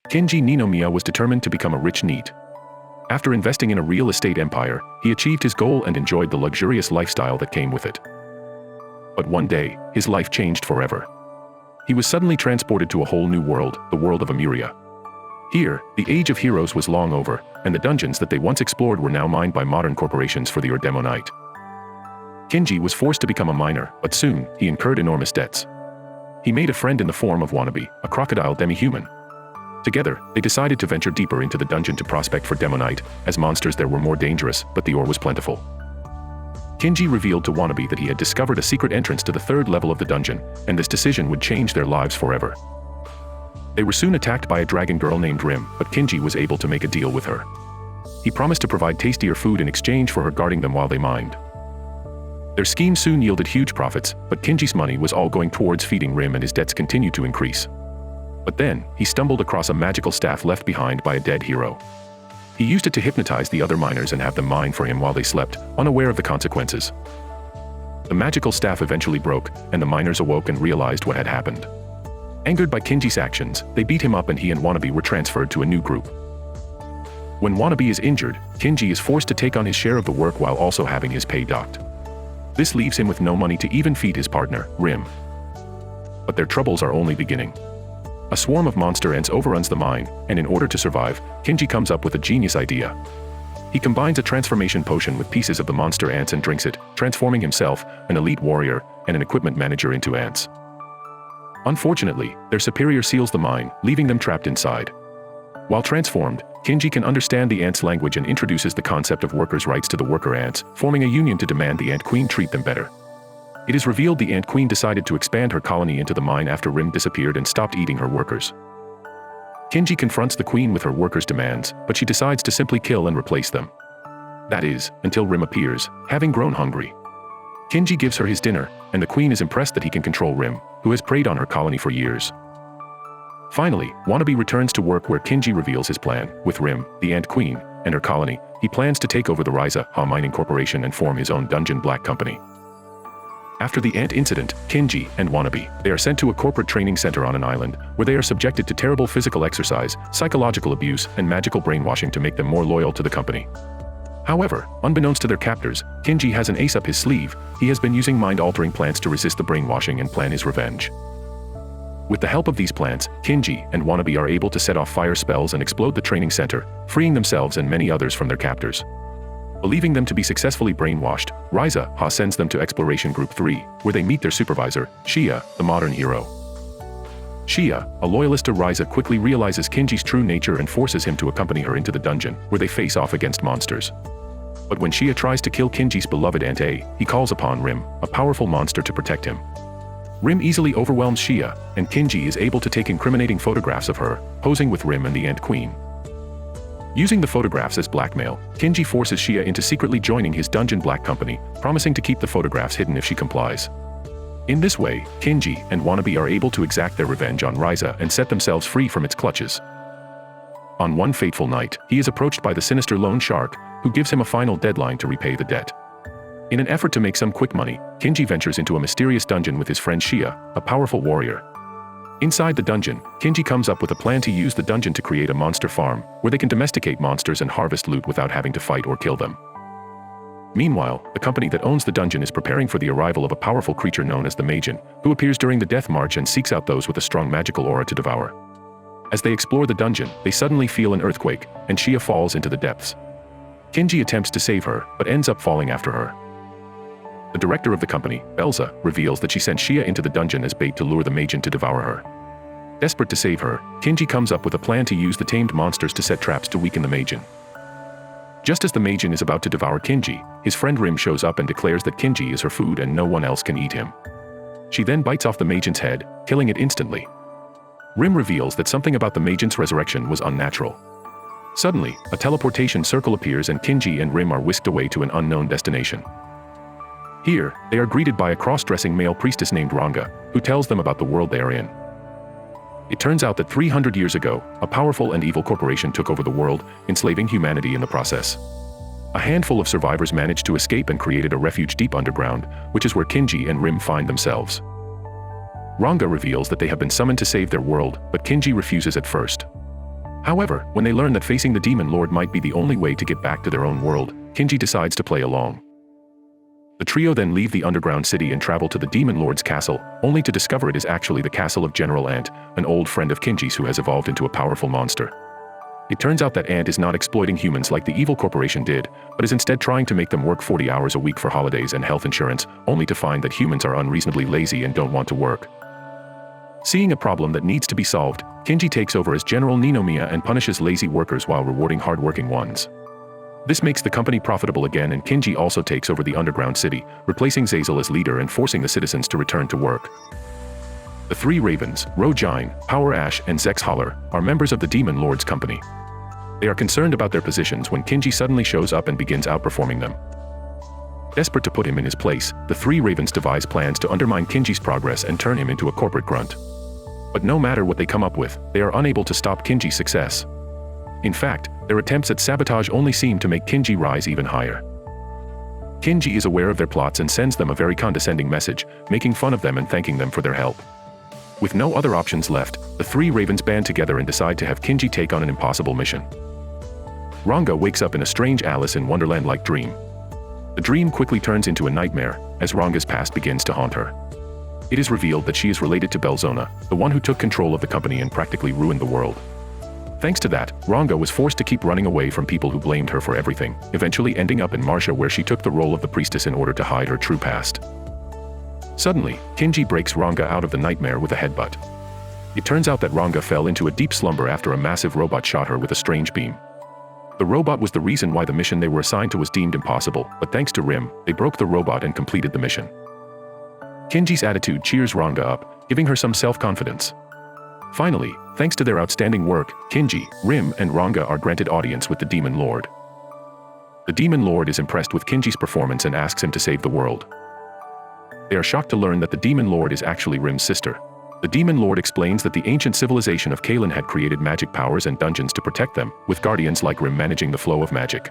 Kinji Ninomiya was determined to become a rich NEET. After investing in a real estate empire, he achieved his goal and enjoyed the luxurious lifestyle that came with it. But one day, his life changed forever. He was suddenly transported to a whole new world, the world of Lemuria. Here, the age of heroes was long over, and the dungeons that they once explored were now mined by modern corporations for the Ordemonite. Kinji was forced to become a miner, but soon, he incurred enormous debts. He made a friend in the form of Wannabe, a crocodile demi-human. Together, they decided to venture deeper into the dungeon to prospect for Demonite, as monsters there were more dangerous, but the ore was plentiful. Kinji revealed to Wannabe that he had discovered a secret entrance to the third level of the dungeon, and this decision would change their lives forever. They were soon attacked by a dragon girl named Rim, but Kinji was able to make a deal with her. He promised to provide tastier food in exchange for her guarding them while they mined. Their scheme soon yielded huge profits, but Kinji's money was all going towards feeding Rim and his debts continued to increase. But then, he stumbled across a magical staff left behind by a dead hero. He used it to hypnotize the other miners and have them mine for him while they slept, unaware of the consequences. The magical staff eventually broke, and the miners awoke and realized what had happened. Angered by Kinji's actions, they beat him up and he and Wannabe were transferred to a new group. When Wannabe is injured, Kinji is forced to take on his share of the work while also having his pay docked. This leaves him with no money to even feed his partner, Rim. But their troubles are only beginning. A swarm of monster ants overruns the mine, and in order to survive, Kinji comes up with a genius idea. He combines a transformation potion with pieces of the monster ants and drinks it, transforming himself, an elite warrior, and an equipment manager into ants. Unfortunately, their superior seals the mine, leaving them trapped inside. While transformed, Kinji can understand the ants' language and introduces the concept of workers' rights to the worker ants, forming a union to demand the Ant Queen treat them better. It is revealed the Ant Queen decided to expand her colony into the mine after Rim disappeared and stopped eating her workers. Kinji confronts the Queen with her workers' demands, but she decides to simply kill and replace them. That is, until Rim appears, having grown hungry. Kinji gives her his dinner, and the Queen is impressed that he can control Rim, who has preyed on her colony for years. Finally, Wannabe returns to work where Kinji reveals his plan. With Rim, the Ant Queen, and her colony, he plans to take over the Ryza Mining Corporation and form his own Dungeon Black Company. After the ant incident, Kinji and Wannabe, they are sent to a corporate training center on an island, where they are subjected to terrible physical exercise, psychological abuse, and magical brainwashing to make them more loyal to the company. However, unbeknownst to their captors, Kinji has an ace up his sleeve. He has been using mind-altering plants to resist the brainwashing and plan his revenge. With the help of these plants, Kinji and Wannabe are able to set off fire spells and explode the training center, freeing themselves and many others from their captors. Believing them to be successfully brainwashed, Ryza sends them to Exploration Group 3, where they meet their supervisor, Shia, the modern hero. Shia, a loyalist to Ryza, quickly realizes Kinji's true nature and forces him to accompany her into the dungeon, where they face off against monsters. But when Shia tries to kill Kinji's beloved Aunt A, he calls upon Rim, a powerful monster, to protect him. Rim easily overwhelms Shia, and Kinji is able to take incriminating photographs of her, posing with Rim and the Ant Queen. Using the photographs as blackmail, Kinji forces Shia into secretly joining his Dungeon Black Company, promising to keep the photographs hidden if she complies. In this way, Kinji and Wannabe are able to exact their revenge on Ryza and set themselves free from its clutches. On one fateful night, he is approached by the sinister Lone Shark, who gives him a final deadline to repay the debt. In an effort to make some quick money, Kinji ventures into a mysterious dungeon with his friend Shia, a powerful warrior. Inside the dungeon, Kinji comes up with a plan to use the dungeon to create a monster farm, where they can domesticate monsters and harvest loot without having to fight or kill them. Meanwhile, the company that owns the dungeon is preparing for the arrival of a powerful creature known as the Majin, who appears during the Death March and seeks out those with a strong magical aura to devour. As they explore the dungeon, they suddenly feel an earthquake, and Shia falls into the depths. Kinji attempts to save her, but ends up falling after her. The director of the company, Elsa, reveals that she sent Shia into the dungeon as bait to lure the Majin to devour her. Desperate to save her, Kinji comes up with a plan to use the tamed monsters to set traps to weaken the Majin. Just as the Majin is about to devour Kinji, his friend Rim shows up and declares that Kinji is her food and no one else can eat him. She then bites off the Majin's head, killing it instantly. Rim reveals that something about the Majin's resurrection was unnatural. Suddenly, a teleportation circle appears and Kinji and Rim are whisked away to an unknown destination. Here, they are greeted by a cross-dressing male priestess named Ranga, who tells them about the world they are in. It turns out that 300 years ago, a powerful and evil corporation took over the world, enslaving humanity in the process. A handful of survivors managed to escape and created a refuge deep underground, which is where Kinji and Rim find themselves. Ranga reveals that they have been summoned to save their world, but Kinji refuses at first. However, when they learn that facing the Demon Lord might be the only way to get back to their own world, Kinji decides to play along. The trio then leave the underground city and travel to the Demon Lord's castle, only to discover it is actually the castle of General Ant, an old friend of Kinji's who has evolved into a powerful monster. It turns out that Ant is not exploiting humans like the evil corporation did, but is instead trying to make them work 40 hours a week for holidays and health insurance, only to find that humans are unreasonably lazy and don't want to work. Seeing a problem that needs to be solved, Kinji takes over as General Ninomiya and punishes lazy workers while rewarding hardworking ones. This makes the company profitable again, and Kinji also takes over the underground city, replacing Zazel as leader and forcing the citizens to return to work. The three ravens, Rojine, Power Ash, and Zex Holler, are members of the Demon Lord's company. They are concerned about their positions when Kinji suddenly shows up and begins outperforming them. Desperate to put him in his place, the three ravens devise plans to undermine Kinji's progress and turn him into a corporate grunt. But no matter what they come up with, they are unable to stop Kinji's success. In fact, their attempts at sabotage only seem to make Kinji rise even higher. Kinji is aware of their plots and sends them a very condescending message, making fun of them and thanking them for their help. With no other options left, the three ravens band together and decide to have Kinji take on an impossible mission. Ranga wakes up in a strange Alice in Wonderland-like dream. The dream quickly turns into a nightmare, as Ranga's past begins to haunt her. It is revealed that she is related to Belzona, the one who took control of the company and practically ruined the world. Thanks to that, Ranga was forced to keep running away from people who blamed her for everything, eventually ending up in Marcia, where she took the role of the priestess in order to hide her true past. Suddenly, Kinji breaks Ranga out of the nightmare with a headbutt. It turns out that Ranga fell into a deep slumber after a massive robot shot her with a strange beam. The robot was the reason why the mission they were assigned to was deemed impossible, but thanks to Rim, they broke the robot and completed the mission. Kinji's attitude cheers Ranga up, giving her some self-confidence. Finally, thanks to their outstanding work, Kinji, Rim, and Ranga are granted audience with the Demon Lord. The Demon Lord is impressed with Kinji's performance and asks him to save the world. They are shocked to learn that the Demon Lord is actually Rim's sister. The Demon Lord explains that the ancient civilization of Kalen had created magic powers and dungeons to protect them, with guardians like Rim managing the flow of magic.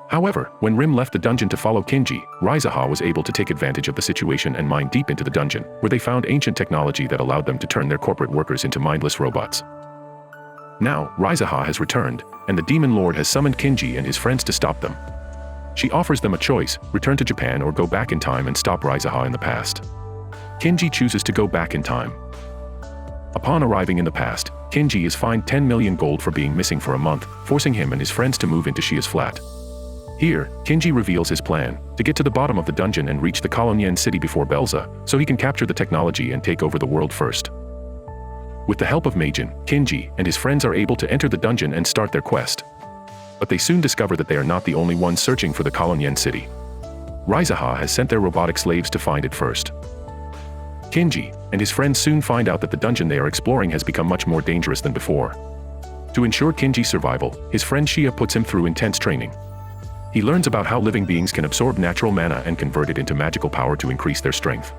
However, when Rim left the dungeon to follow Kinji, Rizaha was able to take advantage of the situation and mine deep into the dungeon, where they found ancient technology that allowed them to turn their corporate workers into mindless robots. Now, Rizaha has returned, and the Demon Lord has summoned Kinji and his friends to stop them. She offers them a choice: return to Japan or go back in time and stop Rizaha in the past. Kinji chooses to go back in time. Upon arriving in the past, Kinji is fined 10 million gold for being missing for a month, forcing him and his friends to move into Shia's flat. Here, Kinji reveals his plan, to get to the bottom of the dungeon and reach the Kolonien city before Belza, so he can capture the technology and take over the world first. With the help of Majin, Kinji and his friends are able to enter the dungeon and start their quest. But they soon discover that they are not the only ones searching for the Kolonien city. Rizaha has sent their robotic slaves to find it first. Kinji and his friends soon find out that the dungeon they are exploring has become much more dangerous than before. To ensure Kinji's survival, his friend Shia puts him through intense training. He learns about how living beings can absorb natural mana and convert it into magical power to increase their strength.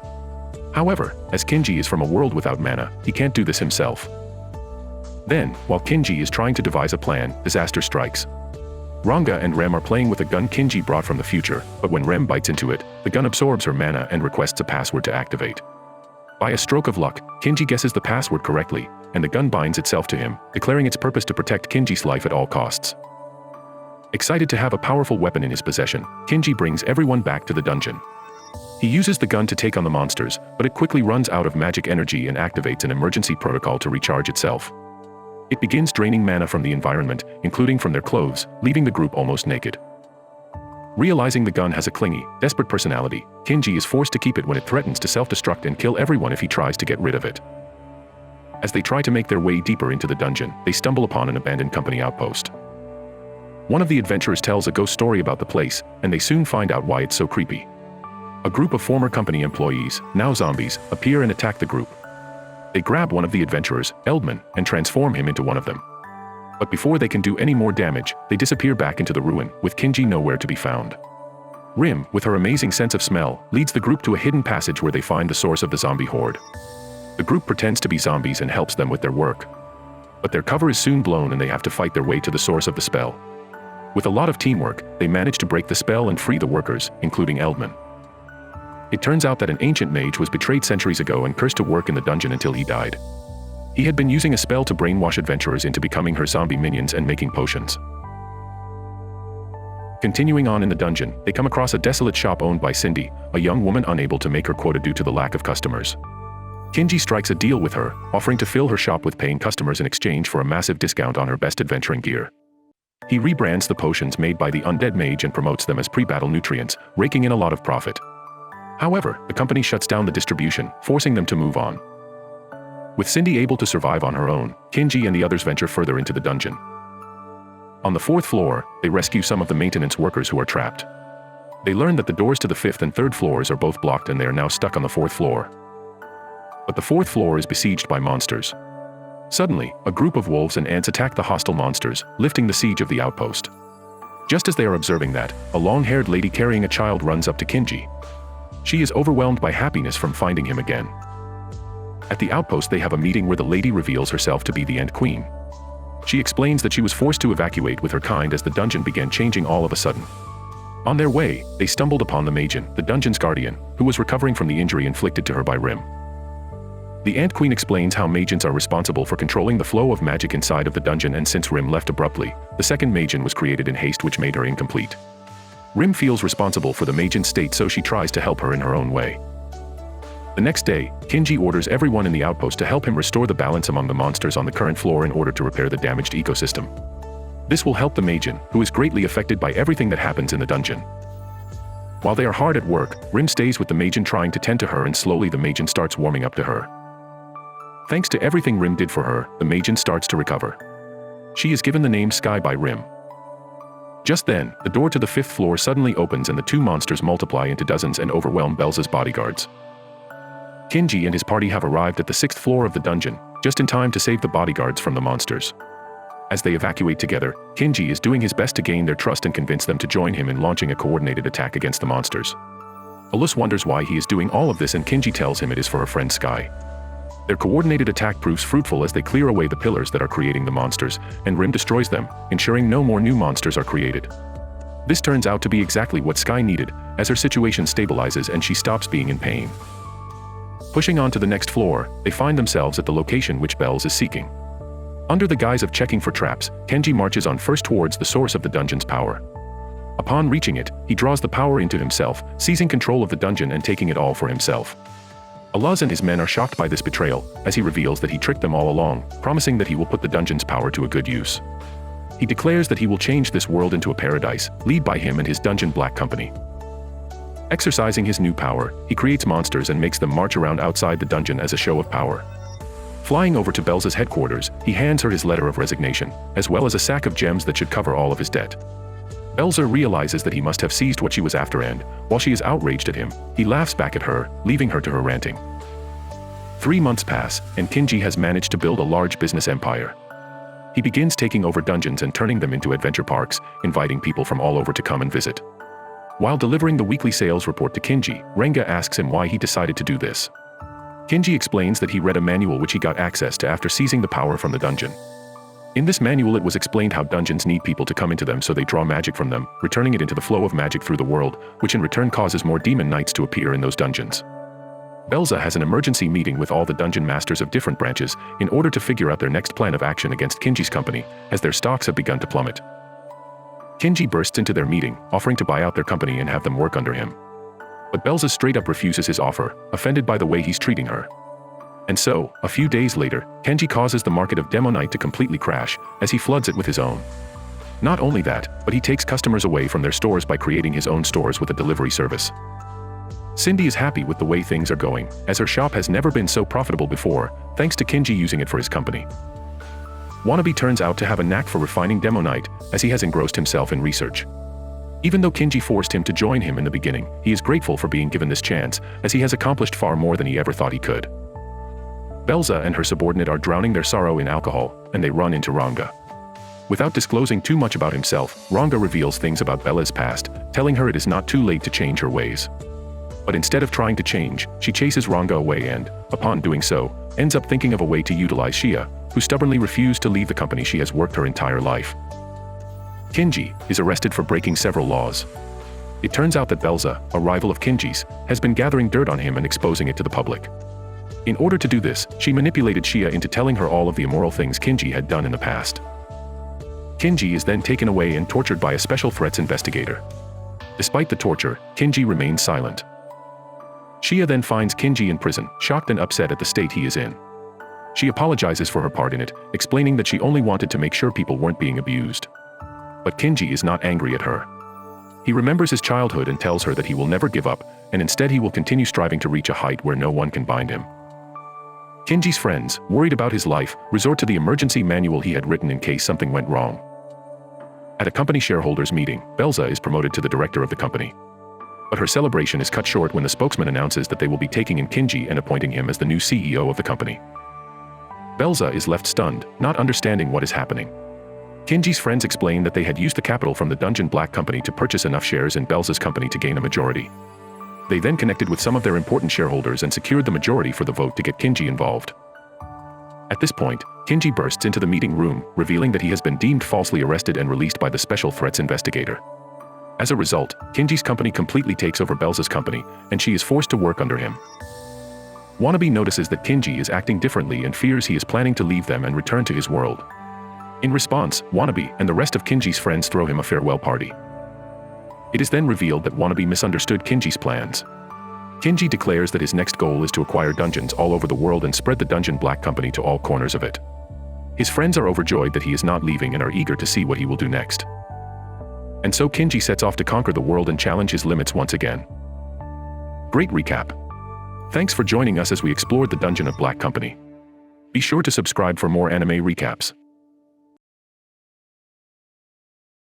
However, as Kinji is from a world without mana, he can't do this himself. Then, while Kinji is trying to devise a plan, disaster strikes. Ranga and Rem are playing with a gun Kinji brought from the future, but when Rem bites into it, the gun absorbs her mana and requests a password to activate. By a stroke of luck, Kinji guesses the password correctly, and the gun binds itself to him, declaring its purpose to protect Kinji's life at all costs. Excited to have a powerful weapon in his possession, Kinji brings everyone back to the dungeon. He uses the gun to take on the monsters, but it quickly runs out of magic energy and activates an emergency protocol to recharge itself. It begins draining mana from the environment, including from their clothes, leaving the group almost naked. Realizing the gun has a clingy, desperate personality, Kinji is forced to keep it when it threatens to self-destruct and kill everyone if he tries to get rid of it. As they try to make their way deeper into the dungeon, they stumble upon an abandoned company outpost. One of the adventurers tells a ghost story about the place, and they soon find out why it's so creepy. A group of former company employees, now zombies, appear and attack the group. They grab one of the adventurers, Eldman, and transform him into one of them. But before they can do any more damage, they disappear back into the ruin, with Kinji nowhere to be found. Rim, with her amazing sense of smell, leads the group to a hidden passage where they find the source of the zombie horde. The group pretends to be zombies and helps them with their work. But their cover is soon blown and they have to fight their way to the source of the spell. With a lot of teamwork, they manage to break the spell and free the workers, including Eldman. It turns out that an ancient mage was betrayed centuries ago and cursed to work in the dungeon until he died. He had been using a spell to brainwash adventurers into becoming her zombie minions and making potions. Continuing on in the dungeon, they come across a desolate shop owned by Cindy, a young woman unable to make her quota due to the lack of customers. Kinji strikes a deal with her, offering to fill her shop with paying customers in exchange for a massive discount on her best adventuring gear. He rebrands the potions made by the undead mage and promotes them as pre-battle nutrients, raking in a lot of profit. However, the company shuts down the distribution, forcing them to move on. With Cindy able to survive on her own, Kinji and the others venture further into the dungeon. On the 4th floor, they rescue some of the maintenance workers who are trapped. They learn that the doors to the 5th and 3rd floors are both blocked and they are now stuck on the 4th floor. But the 4th floor is besieged by monsters. Suddenly, a group of wolves and ants attack the hostile monsters, lifting the siege of the outpost. Just as they are observing that, a long-haired lady carrying a child runs up to Kinji. She is overwhelmed by happiness from finding him again. At the outpost they have a meeting where the lady reveals herself to be the Ant Queen. She explains that she was forced to evacuate with her kind as the dungeon began changing all of a sudden. On their way, they stumbled upon the Majin, the dungeon's guardian, who was recovering from the injury inflicted to her by Rim. The Ant Queen explains how Majins are responsible for controlling the flow of magic inside of the dungeon, and since Rim left abruptly, the second Majin was created in haste, which made her incomplete. Rim feels responsible for the Majin's state, so she tries to help her in her own way. The next day, Kinji orders everyone in the outpost to help him restore the balance among the monsters on the current floor in order to repair the damaged ecosystem. This will help the Majin, who is greatly affected by everything that happens in the dungeon. While they are hard at work, Rim stays with the Majin trying to tend to her, and slowly the Majin starts warming up to her. Thanks to everything Rim did for her, the Majin starts to recover. She is given the name Sky by Rim. Just then, the door to the 5th floor suddenly opens and the two monsters multiply into dozens and overwhelm Belza's bodyguards. Kinji and his party have arrived at the 6th floor of the dungeon, just in time to save the bodyguards from the monsters. As they evacuate together, Kinji is doing his best to gain their trust and convince them to join him in launching a coordinated attack against the monsters. Alus wonders why he is doing all of this, and Kinji tells him it is for her friend Sky. Their coordinated attack proves fruitful as they clear away the pillars that are creating the monsters, and Rim destroys them, ensuring no more new monsters are created. This turns out to be exactly what Sky needed, as her situation stabilizes and she stops being in pain. Pushing on to the next floor, they find themselves at the location which Belz is seeking. Under the guise of checking for traps, Kinji marches on first towards the source of the dungeon's power. Upon reaching it, he draws the power into himself, seizing control of the dungeon and taking it all for himself. Aluz and his men are shocked by this betrayal, as he reveals that he tricked them all along, promising that he will put the dungeon's power to a good use. He declares that he will change this world into a paradise, led by him and his Dungeon Black Company. Exercising his new power, he creates monsters and makes them march around outside the dungeon as a show of power. Flying over to Belza's headquarters, he hands her his letter of resignation, as well as a sack of gems that should cover all of his debt. Belza realizes that he must have seized what she was after, and, while she is outraged at him, he laughs back at her, leaving her to her ranting. 3 months pass, and Kinji has managed to build a large business empire. He begins taking over dungeons and turning them into adventure parks, inviting people from all over to come and visit. While delivering the weekly sales report to Kinji, Renga asks him why he decided to do this. Kinji explains that he read a manual which he got access to after seizing the power from the dungeon. In this manual it was explained how dungeons need people to come into them, so they draw magic from them, returning it into the flow of magic through the world, which in return causes more demon knights to appear in those dungeons. Belza has an emergency meeting with all the dungeon masters of different branches in order to figure out their next plan of action against Kinji's company, as their stocks have begun to plummet. Kinji bursts into their meeting, offering to buy out their company and have them work under him. But Belza straight up refuses his offer, offended by the way he's treating her. And so, a few days later, Kinji causes the market of Demonite to completely crash, as he floods it with his own. Not only that, but he takes customers away from their stores by creating his own stores with a delivery service. Cindy is happy with the way things are going, as her shop has never been so profitable before, thanks to Kinji using it for his company. Wannabe turns out to have a knack for refining Demonite, as he has engrossed himself in research. Even though Kinji forced him to join him in the beginning, he is grateful for being given this chance, as he has accomplished far more than he ever thought he could. Belza and her subordinate are drowning their sorrow in alcohol, and they run into Ranga. Without disclosing too much about himself, Ranga reveals things about Bella's past, telling her it is not too late to change her ways. But instead of trying to change, she chases Ranga away and, upon doing so, ends up thinking of a way to utilize Shia, who stubbornly refused to leave the company she has worked her entire life. Kinji is arrested for breaking several laws. It turns out that Belza, a rival of Kinji's, has been gathering dirt on him and exposing it to the public. In order to do this, she manipulated Shia into telling her all of the immoral things Kinji had done in the past. Kinji is then taken away and tortured by a special threats investigator. Despite the torture, Kinji remains silent. Shia then finds Kinji in prison, shocked and upset at the state he is in. She apologizes for her part in it, explaining that she only wanted to make sure people weren't being abused. But Kinji is not angry at her. He remembers his childhood and tells her that he will never give up, and instead he will continue striving to reach a height where no one can bind him. Kinji's friends, worried about his life, resort to the emergency manual he had written in case something went wrong. At a company shareholders meeting, Belza is promoted to the director of the company. But her celebration is cut short when the spokesman announces that they will be taking in Kinji and appointing him as the new CEO of the company. Belza is left stunned, not understanding what is happening. Kinji's friends explain that they had used the capital from the Dungeon Black Company to purchase enough shares in Belza's company to gain a majority. They then connected with some of their important shareholders and secured the majority for the vote to get Kinji involved. At this point, Kinji bursts into the meeting room, revealing that he has been deemed falsely arrested and released by the special threats investigator. As a result, Kinji's company completely takes over Belza's company, and she is forced to work under him. Wannabe notices that Kinji is acting differently and fears he is planning to leave them and return to his world. In response, Wannabe and the rest of Kinji's friends throw him a farewell party. It is then revealed that Wannabe misunderstood Kinji's plans. Kinji declares that his next goal is to acquire dungeons all over the world and spread the Dungeon Black Company to all corners of it. His friends are overjoyed that he is not leaving and are eager to see what he will do next. And so Kinji sets off to conquer the world and challenge his limits once again. Great recap. Thanks for joining us as we explored the Dungeon of Black Company. Be sure to subscribe for more anime recaps.